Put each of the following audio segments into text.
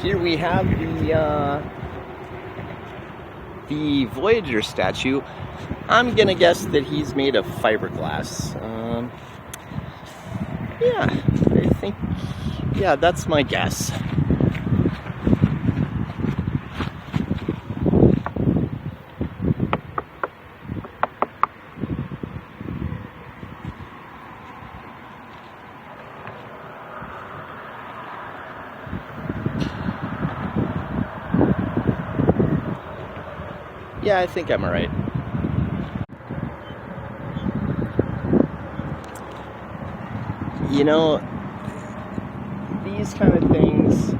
Here we have the Voyager statue. I'm gonna guess that he's made of fiberglass. Yeah, I think, yeah, that's my guess. Yeah, I think I'm right. You know, these kind of things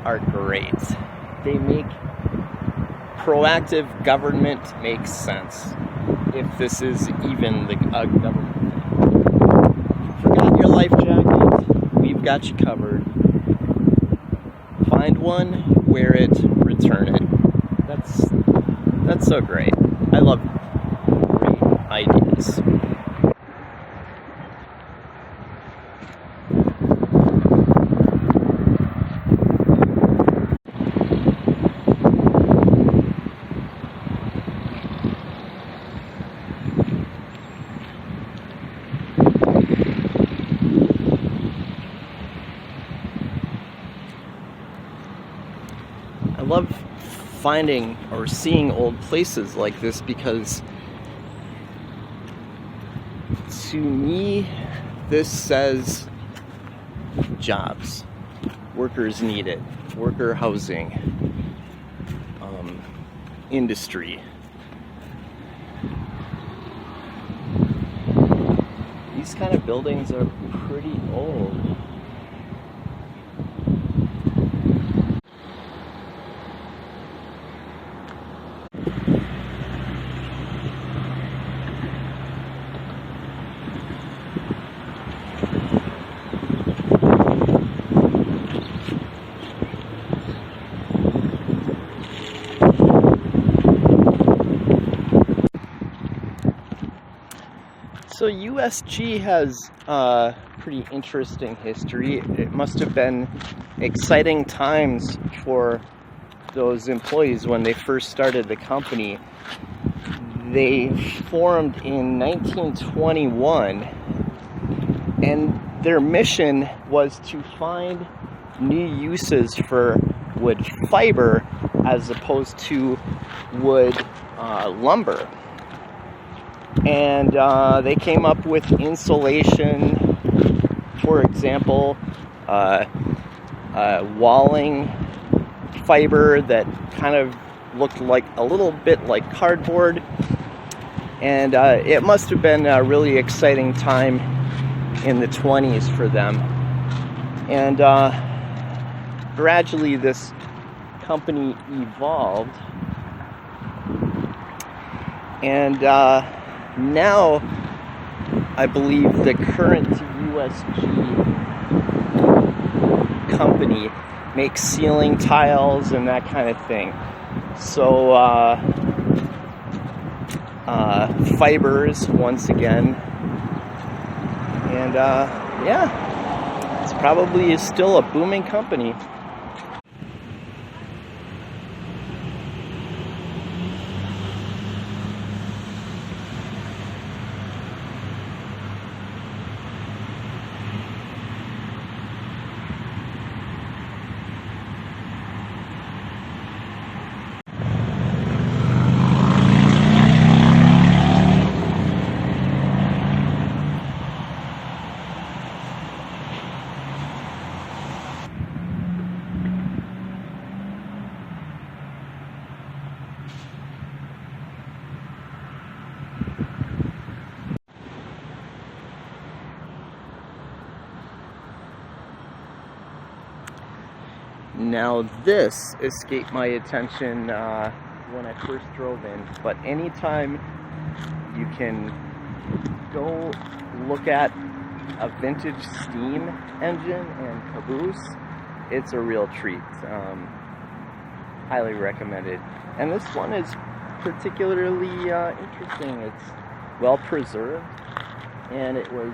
are great. They make proactive government make sense, if this is even a government thing. Forgot your life jacket? We've got you covered. Find one, wear it, return it. That's so great. I love great ideas. I love finding or seeing old places like this because to me this says jobs, workers needed, worker housing, industry. These kind of buildings are pretty old. So USG has a pretty interesting history. It must have been exciting times for those employees when they first started the company. They formed in 1921, and their mission was to find new uses for wood fiber as opposed to wood lumber. And they came up with insulation, for example, walling fiber that kind of looked like a little bit like cardboard. And it must have been a really exciting time in the 20s for them. And gradually this company evolved. And now, I believe the current USG company makes ceiling tiles and that kind of thing. So, fibers, once again. And, yeah, it's probably still a booming company. Now this escaped my attention when I first drove in, but anytime you can go look at a vintage steam engine and caboose, it's a real treat. Highly recommended. And this one is particularly interesting. It's well preserved. and it was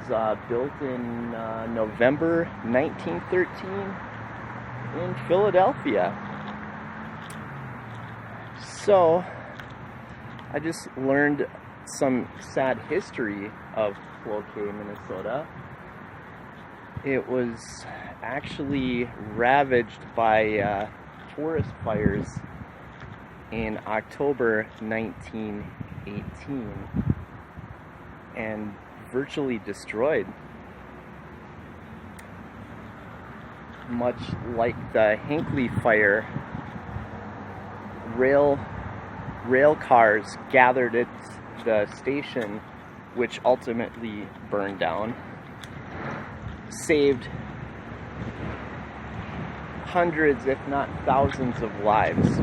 built in November 1913 in Philadelphia. So I just learned some sad history of Cloquet, Minnesota. It was actually ravaged by forest fires in October 1918 and virtually destroyed. Much like the Hinckley fire, rail cars gathered at the station, which ultimately burned down, saved hundreds, if not thousands, of lives.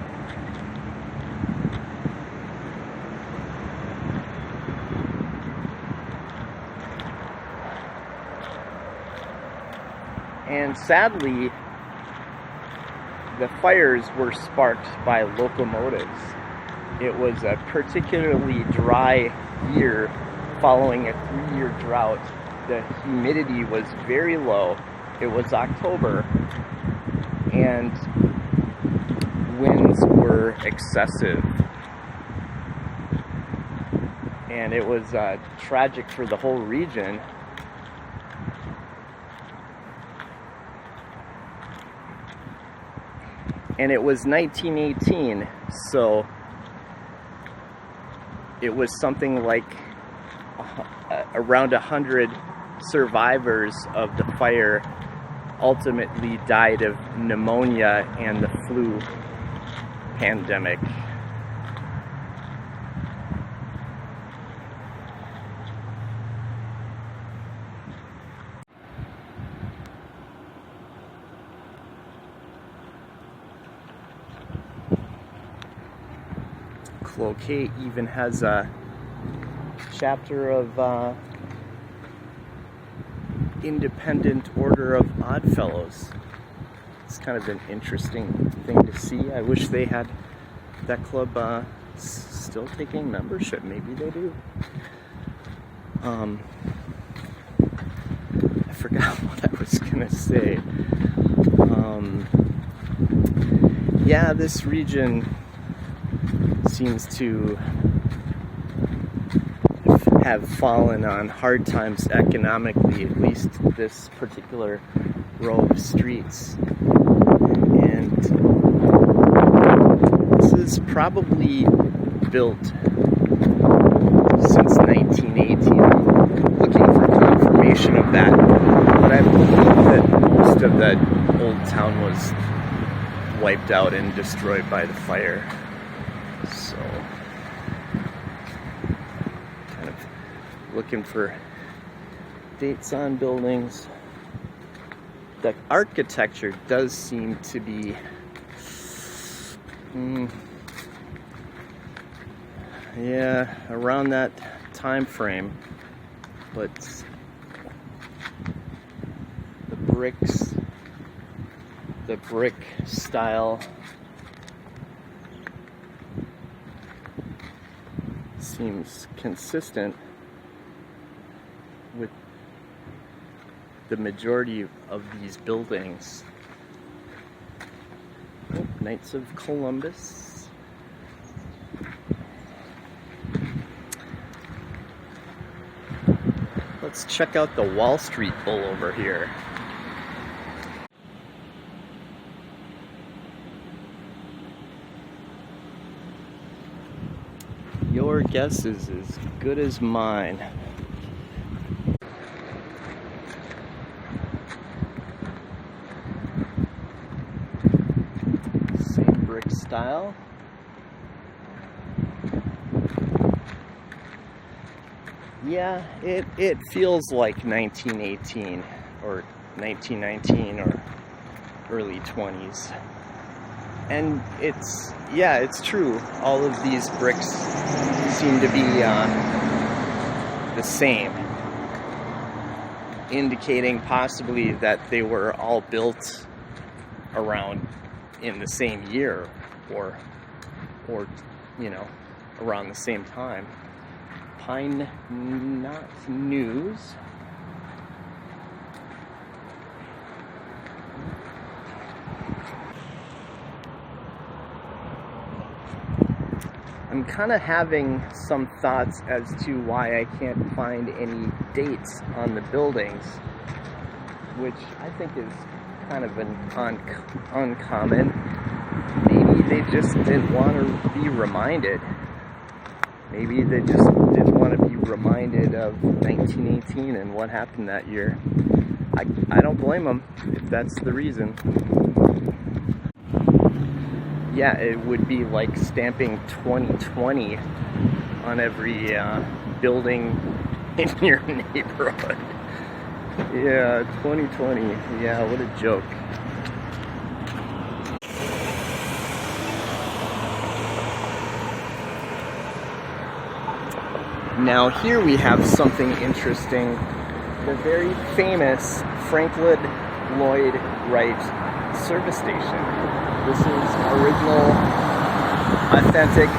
And sadly, the fires were sparked by locomotives. It was a particularly dry year following a 3-year drought. The humidity was very low. It was October, and winds were excessive. And it was tragic for the whole region. And it was 1918, so it was something like around 100 survivors of the fire ultimately died of pneumonia and the flu pandemic. Cloquet even has a chapter of Independent Order of Oddfellows. It's kind of an interesting thing to see. I wish they had that club still taking membership. Maybe they do. I forgot what I was gonna say. Yeah, this region seems to have fallen on hard times economically, at least this particular row of streets. And this is probably built since 1918. I'm looking for confirmation of that, but I believe that most of the old town was wiped out and destroyed by the fire. So, kind of looking for dates on buildings. The architecture does seem to be yeah, around that time frame, but the bricks, the brick style seems consistent with the majority of these buildings. Oh, Knights of Columbus. Let's check out the Wall Street Bull over here. Your guess is as good as mine. Same brick style. Yeah, it feels like 1918 or 1919 or early 20s. And it's true. All of these bricks seem to be the same, indicating possibly that they were all built around in the same year or around the same time. Pine Knot News. I'm kind of having some thoughts as to why I can't find any dates on the buildings, which I think is kind of an uncommon. Maybe they just didn't want to be reminded. Maybe they just didn't want to be reminded of 1918 and what happened that year. I don't blame them if that's the reason. Yeah, it would be like stamping 2020 on every building in your neighborhood. Yeah, 2020. Yeah, what a joke. Now here we have something interesting. The very famous Franklin Lloyd Wright service station. This is original, authentic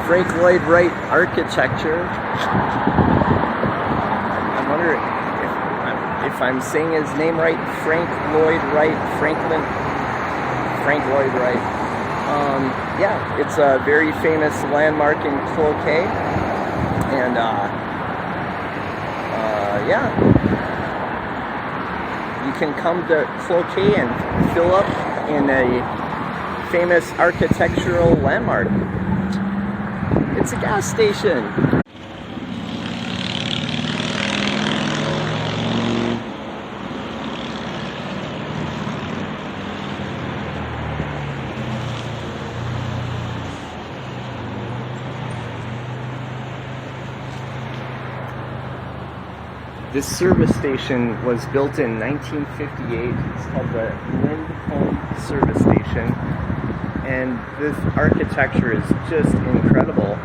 Frank Lloyd Wright architecture. I wonder if I'm saying his name right. Frank Lloyd Wright. Frank Lloyd Wright. Yeah, it's a very famous landmark in Cloquet, and yeah, you can come to Cloquet and fill up in a famous architectural landmark. It's a gas station. This service station was built in 1958. It's called the Lindholm Service Station, and this architecture is just incredible.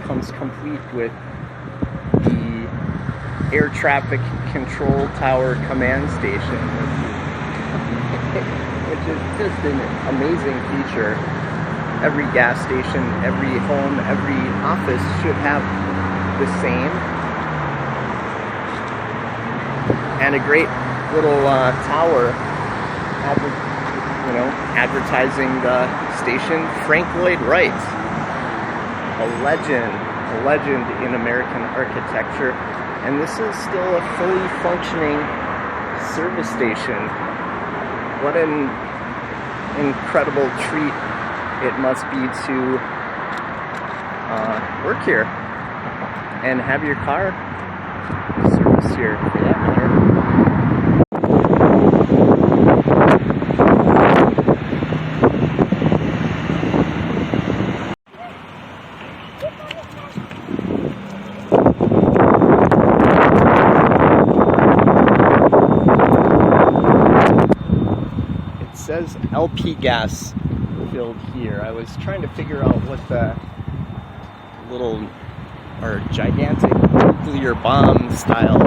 Comes complete with the air traffic control tower command station, which is just an amazing feature. Every gas station, every home, every office should have the same. And a great little tower, advertising the station. Frank Lloyd Wright, a legend in American architecture, and this is still a fully functioning service station. What an incredible treat it must be to work here and have your car serviced here, for that matter. It says LP gas filled here. I was trying to figure out what the little or gigantic nuclear bomb style